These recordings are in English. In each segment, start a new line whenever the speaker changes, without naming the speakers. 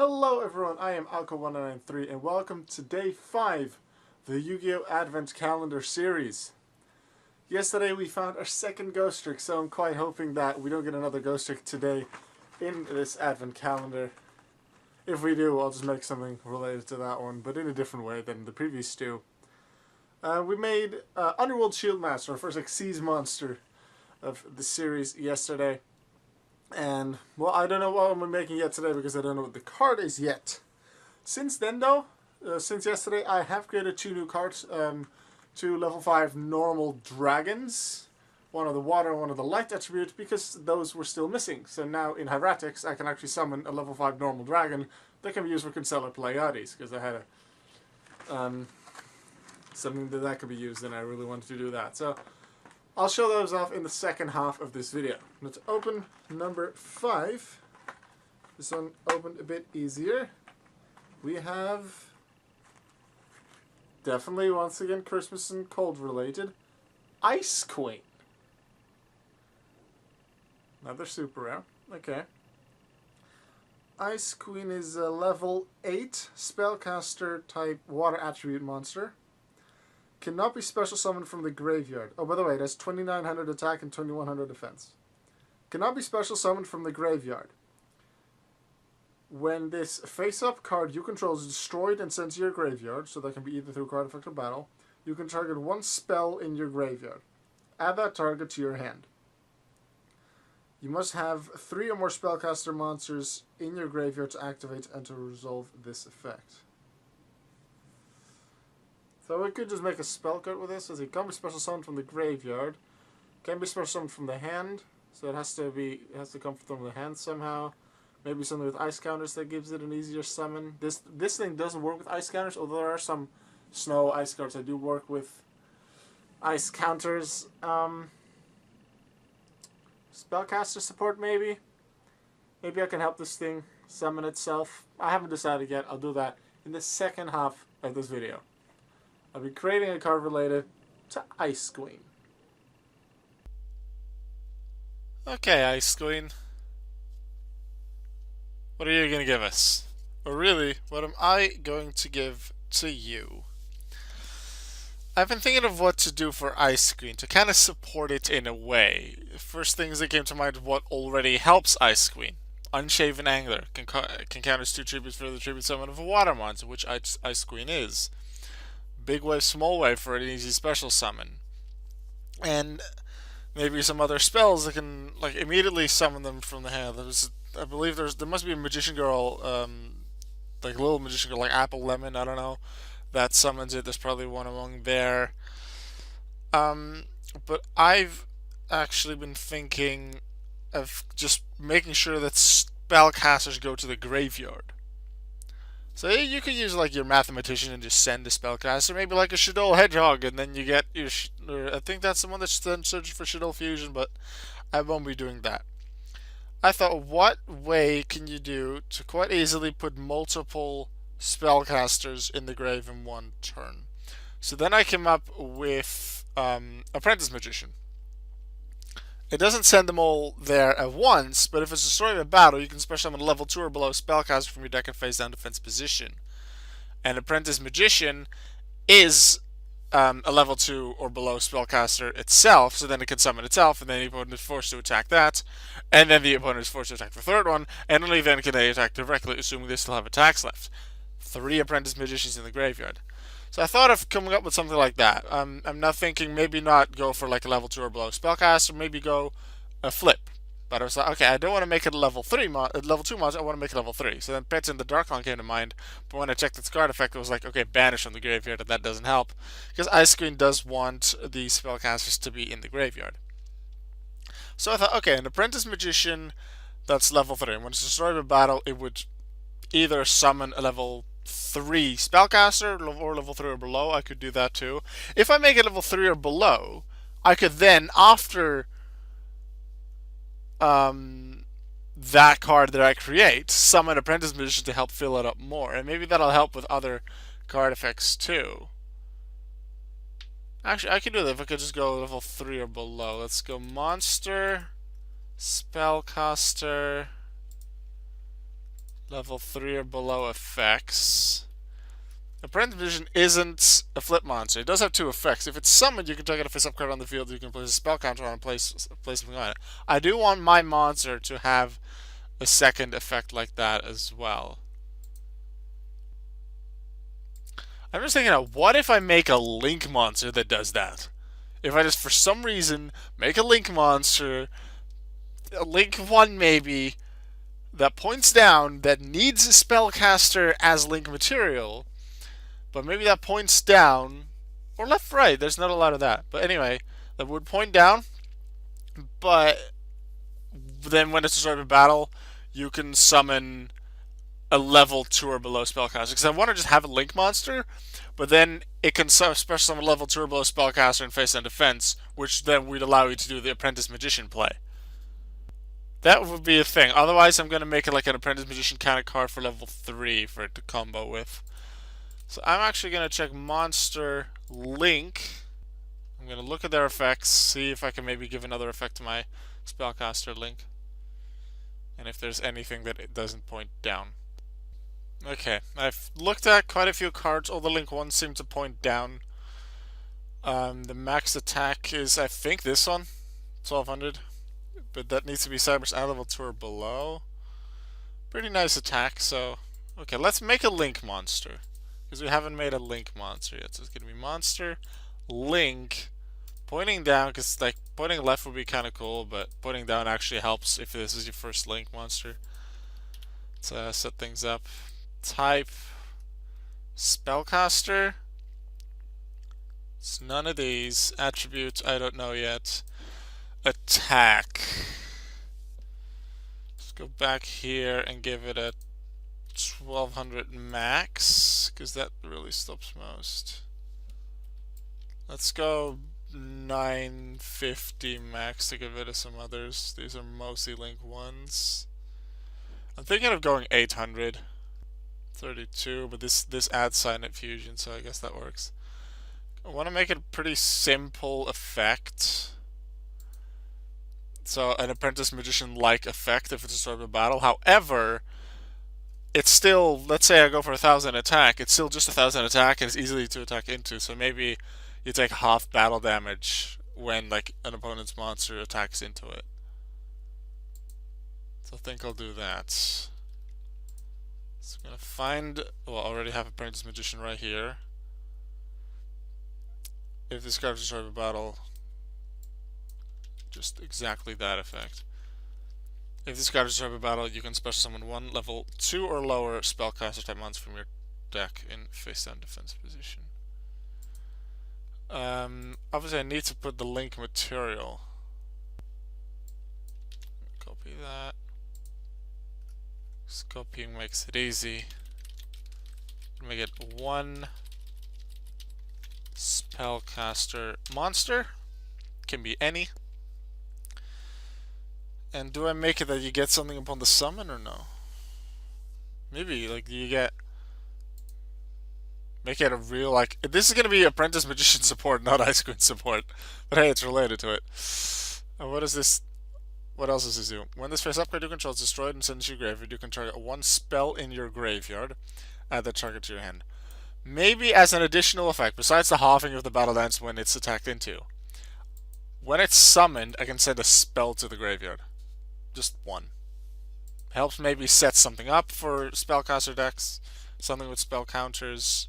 Hello everyone, I am Alco1993 and welcome to day 5 of the Yu-Gi-Oh! Advent Calendar series. Yesterday we found our second ghost trick, so I'm quite hoping that we don't get another ghost trick today in this Advent Calendar. If we do, I'll just make something related to that one, but in a different way than the previous two. We made Underworld Shieldmaster, our first Xyz monster of the series yesterday. And, well, I don't know what I'm making yet today because I don't know what the card is yet. Since then, though, since yesterday, I have created 2 new cards. 2 level 5 normal dragons. One of the water and one of the light attribute, because those were still missing. So now in Hieratics, I can actually summon a level 5 normal dragon that can be used for Constellar Pleiades, because I had something that could be used and I really wanted to do that. So I'll show those off in the second half of this video. Let's open number 5. This one opened a bit easier. We have, definitely once again Christmas and cold related, Ice Queen. Another super rare. Okay. Ice Queen is a level 8 Spellcaster type water attribute monster. Cannot be special summoned from the graveyard. Oh, by the way, it has 2900 attack and 2100 defense. Cannot be special summoned from the graveyard. When this face-up card you control is destroyed and sent to your graveyard, so that can be either through card effect or battle, you can target one spell in your graveyard. Add that target to your hand. You must have 3 or more Spellcaster monsters in your graveyard to activate and to resolve this effect. So we could just make a spell card with this, as it can be special summoned from the graveyard, can be special summoned from the hand, so it has to come from the hand somehow. Maybe something with ice counters that gives it an easier summon. This thing doesn't work with ice counters, although there are some snow ice cards that do work with ice counters. Spellcaster support maybe. Maybe I can help this thing summon itself. I haven't decided yet. I'll do that in the second half of this video. I'll be creating a card related to Ice Queen.
Okay, Ice Queen. What are you going to give us? Or really, what am I going to give to you? I've been thinking of what to do for Ice Queen to kind of support it in a way. First things that came to mind is what already helps Ice Queen. Unshaven Angler can counter 2 tributes for the tribute summon of a water monster, which Ice Queen is. Big Wave, Small Wave for an easy special summon. And maybe some other spells that can like immediately summon them from the hand. I believe there must be a Magician Girl, like a little Magician Girl, like Apple Lemon, I don't know, that summons it. There's probably one among there. But I've actually been thinking of just making sure that spellcasters go to the graveyard. So you could use like your Mathematician and just send a spellcaster, maybe like a Shadow Hedgehog, and then you get your. I think that's the one that's then searching for Shadow Fusion, but I won't be doing that. I thought, what way can you do to quite easily put multiple spellcasters in the grave in one turn? So then I came up with Apprentice Magician. It doesn't send them all there at once, but if it's destroyed in a battle, you can special summon a level 2 or below spellcaster from your deck and face down defense position. And Apprentice Magician is a level 2 or below spellcaster itself, so then it can summon itself, and then the opponent is forced to attack that, and then the opponent is forced to attack the third one, and only then can they attack directly, assuming they still have attacks left. 3 Apprentice Magicians in the graveyard. So I thought of coming up with something like that. I'm now thinking maybe not go for like a level 2 or below spellcaster, maybe go a flip. But I was like, okay, I don't want to make it a level 2 monster, I want to make it level 3. So then Pets in the Darkline came to mind, but when I checked its card effect, it was like, okay, banish from the graveyard, and that doesn't help. Because Ice Queen does want the spellcasters to be in the graveyard. So I thought, okay, an Apprentice Magician that's level 3. When it's destroyed in battle, it would either summon a level 3 spellcaster or level 3 or below. I could do that too. If I make it level 3 or below, I could then, after that card that I create, summon Apprentice Magician to help fill it up more. And maybe that'll help with other card effects too. Actually, I could do that if I could just go level 3 or below. Let's go Monster, Spellcaster, Level 3 or below effects. Apprentice Vision isn't a flip monster. It does have two effects. If it's summoned, you can target a face-up card on the field. You can place a spell counter on and place something on it. I do want my monster to have a second effect like that as well. I'm just thinking of what if I make a Link monster that does that? If I just, for some reason, make a Link monster, a Link 1 maybe, that points down, that needs a Spellcaster as Link material, but maybe that points down, or left, right, there's not a lot of that. But anyway, that would point down, but then when it's a sort of battle, you can summon a level 2 or below spellcaster. Because I want to just have a Link monster, but then it can special summon level 2 or below spellcaster and face and defense, which then would allow you to do the Apprentice Magician play. That would be a thing. Otherwise, I'm going to make it like an Apprentice Magician kind of card for level 3 for it to combo with. So I'm actually going to check Monster Link. I'm going to look at their effects, see if I can maybe give another effect to my Spellcaster Link. And if there's anything that it doesn't point down. Okay, I've looked at quite a few cards. All the Link ones seem to point down. The max attack is, I think, this one, 1200. But that needs to be Cyber's eye level 2 or below. Pretty nice attack, so... Okay, let's make a Link monster. Because we haven't made a Link monster yet. So it's going to be Monster, Link, pointing down, because like pointing left would be kind of cool, but pointing down actually helps if this is your first Link monster. Let's set things up. Type, Spellcaster. It's none of these. Attributes, I don't know yet. Attack. Let's go back here and give it a 1200 max, because that really stops most. Let's go 950 max to get rid of some others. These are mostly Link ones. I'm thinking of going 800. 32, but this adds Silent Fusion, so I guess that works. I want to make it a pretty simple effect. So an Apprentice Magician-like effect if it's a sort of a battle. However, it's still, let's say I go for 1000 attack, it's still just 1000 attack and it's easily to attack into, so maybe you take half battle damage when like an opponent's monster attacks into it. So I think I'll do that. So I'm gonna find, well, I already have Apprentice Magician right here. If this card is sort of a battle, just exactly that effect. If this card is sort of a battle, you can special summon one level 2 or lower spellcaster type monster from your deck in face down defense position. Obviously I need to put the Link material. Copy that. Just copying makes it easy. Make it one spellcaster monster. Can be any. And do I make it that you get something upon the summon or no? Maybe, like, you get... Make it a real, like... This is going to be Apprentice Magician support, not Ice Queen support. But hey, it's related to it. What is this? What else does this do? When this face upgrade you control is destroyed and sent to your graveyard, you can target one spell in your graveyard. Add that target to your hand. Maybe as an additional effect, besides the halving of the battle dance when it's attacked into. When it's summoned, I can send a spell to the graveyard. Just one. Helps maybe set something up for spellcaster decks. Something with spell counters.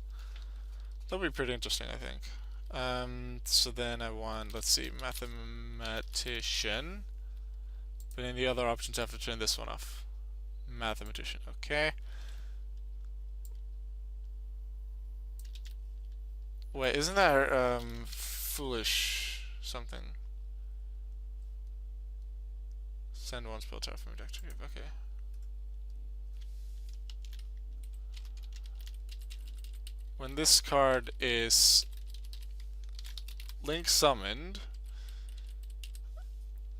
That'll be pretty interesting, I think. So then I want, let's see, Mathematician. But in the other options I have to turn this one off. Mathematician, okay. Wait, isn't that foolish something? Send one spell tap from your deck to give. Okay. When this card is Link summoned,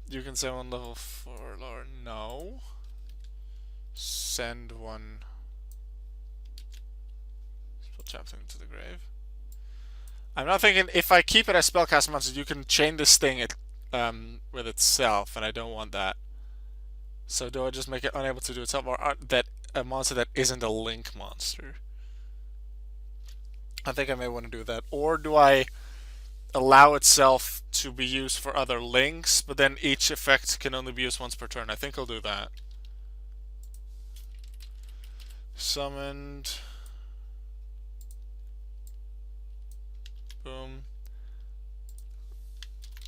you can send one level 4 lower. No. Send one spell tap thing to the grave. I'm not thinking if I keep it as spellcast monster, you can chain this thing with itself, and I don't want that. So do I just make it unable to do itself, or that a monster that isn't a link monster. I think I may want to do that. Or do I allow itself to be used for other links, but then each effect can only be used once per turn? I think I'll do that. Summoned. Boom.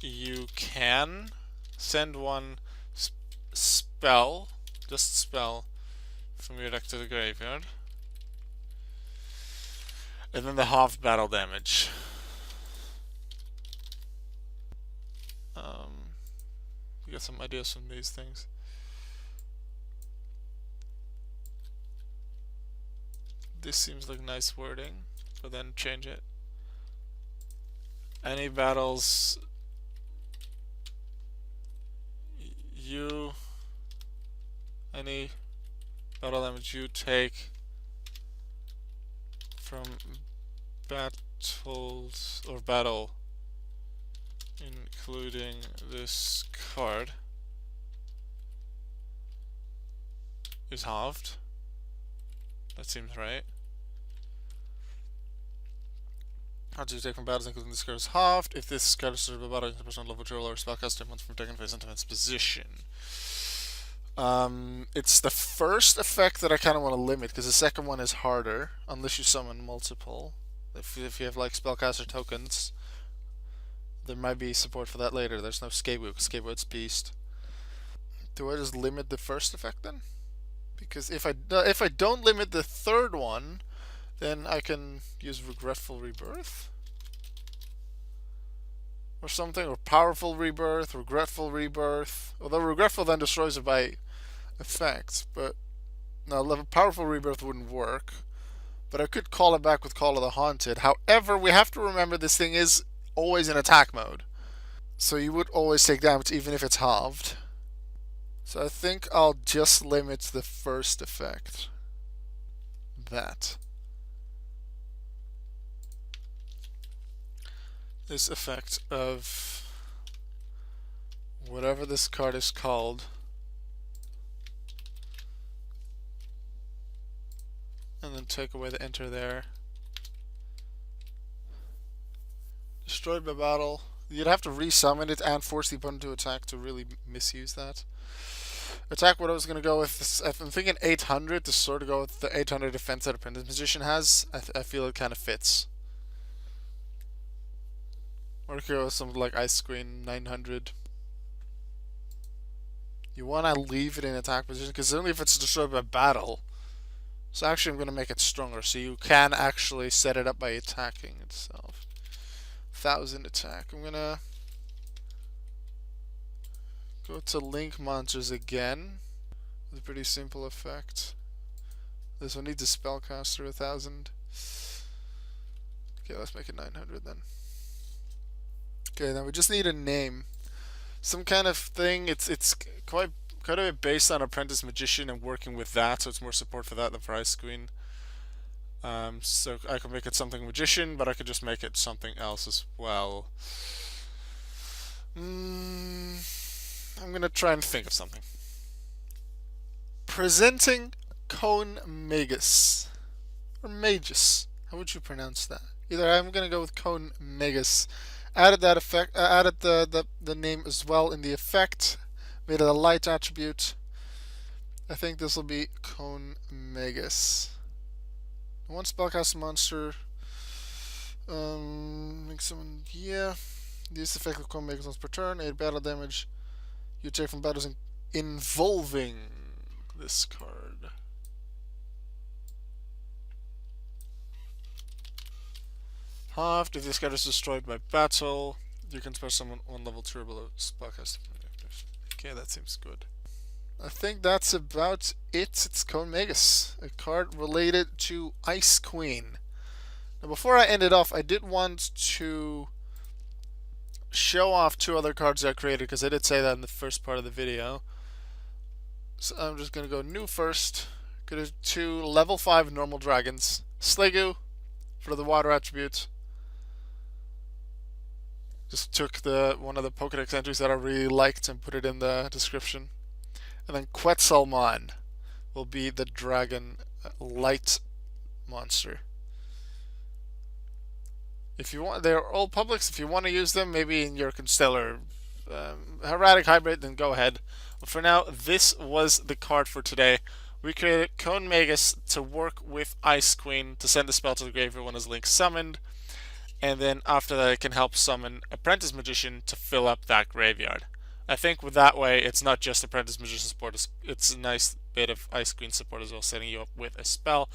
You can send one spell, just spell, from your deck to the graveyard. And then the half battle damage. You get some ideas from these things. This seems like nice wording, but then change it. Any battles any battle damage you take from battles or battle, including this card, is halved. That seems right. How do you take from battles including this card is halved if this card is served by battle into personal level control or spellcaster once from taking face into its position. It's the first effect that I kind of want to limit because the second one is harder unless you summon multiple. If you have like spellcaster tokens, there might be support for that later. There's no Scapegoat. Scapegoat's beast. Do I just limit the first effect then? Because if I don't limit the third one, then I can use Regretful Rebirth or something, or Powerful Rebirth, Regretful Rebirth. Although Regretful then destroys it by effect, but no, Powerful Rebirth wouldn't work. But I could call it back with Call of the Haunted. However, we have to remember this thing is always in attack mode, so you would always take damage even if it's halved. So I think I'll just limit the first effect. That. This effect of whatever this card is called, and then take away the enter there. Destroyed by battle. You'd have to resummon it and force the opponent to attack to really misuse that. Attack, what I was going to go with, is, I'm thinking 800 to sort of go with the 800 defense that Apprentice Magician has. I feel it kind of fits. Or go with something like Ice Queen 900. You want to leave it in attack position because only if it's destroyed by battle. So actually I'm going to make it stronger so you can actually set it up by attacking itself. 1000 attack. I'm going to go to Link Monsters again with a pretty simple effect. This one needs a Spellcaster 1000. Okay, let's make it 900 then. Okay, now we just need a name. Some kind of thing. It's quite a bit based on Apprentice Magician and working with that, so it's more support for that than for Ice Queen. So I could make it something Magician, but I could just make it something else as well. I'm gonna try and think of something. Presenting Cone Magus. Or Magus. How would you pronounce that? Either I'm gonna go with Cone Magus. Added that effect. Added the name as well in the effect. Made it a light attribute. I think this will be Cone Magus. One spellcaster monster. Make someone. Yeah. Use effect of Cone Magus once per turn. 8 battle damage. You take from battles involving this card. Halved. If this card is destroyed by battle, you can spell someone on level 2 or below spellcaster. Okay, that seems good. I think that's about it. It's Cone Magus, a card related to Ice Queen. Now, before I end it off, I did want to show off 2 other cards I created because I did say that in the first part of the video. So I'm just going to go new first. Go to 2 level 5 normal dragons. Sliggoo for the water attribute. Just took one of the Pokédex entries that I really liked and put it in the description. And then Quetzalmon will be the Dragon Light monster. If you want, they're all publics. If you want to use them, maybe in your Constellar Heraldic Hybrid, then go ahead. But for now, this was the card for today. We created Cone Magus to work with Ice Queen to send the spell to the graveyard when his Link summoned, and then after that it can help summon Apprentice Magician to fill up that graveyard. I think with that way, it's not just Apprentice Magician support, it's a nice bit of Ice Queen support as well, setting you up with a spell.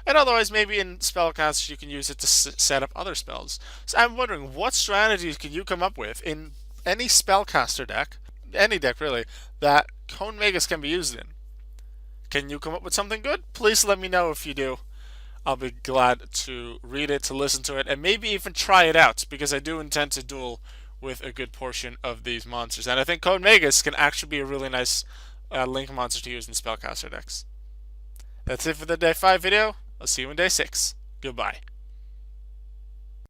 And otherwise, maybe in Spellcaster you can use it to set up other spells. So I'm wondering, what strategies can you come up with in any Spellcaster deck, any deck really, that Cone Magus can be used in? Can you come up with something good? Please let me know if you do. I'll be glad to read it, to listen to it, and maybe even try it out, because I do intend to duel with a good portion of these monsters. And I think Cone Magus can actually be a really nice Link monster to use in Spellcaster decks. That's it for the Day 5 video. I'll see you in Day 6. Goodbye.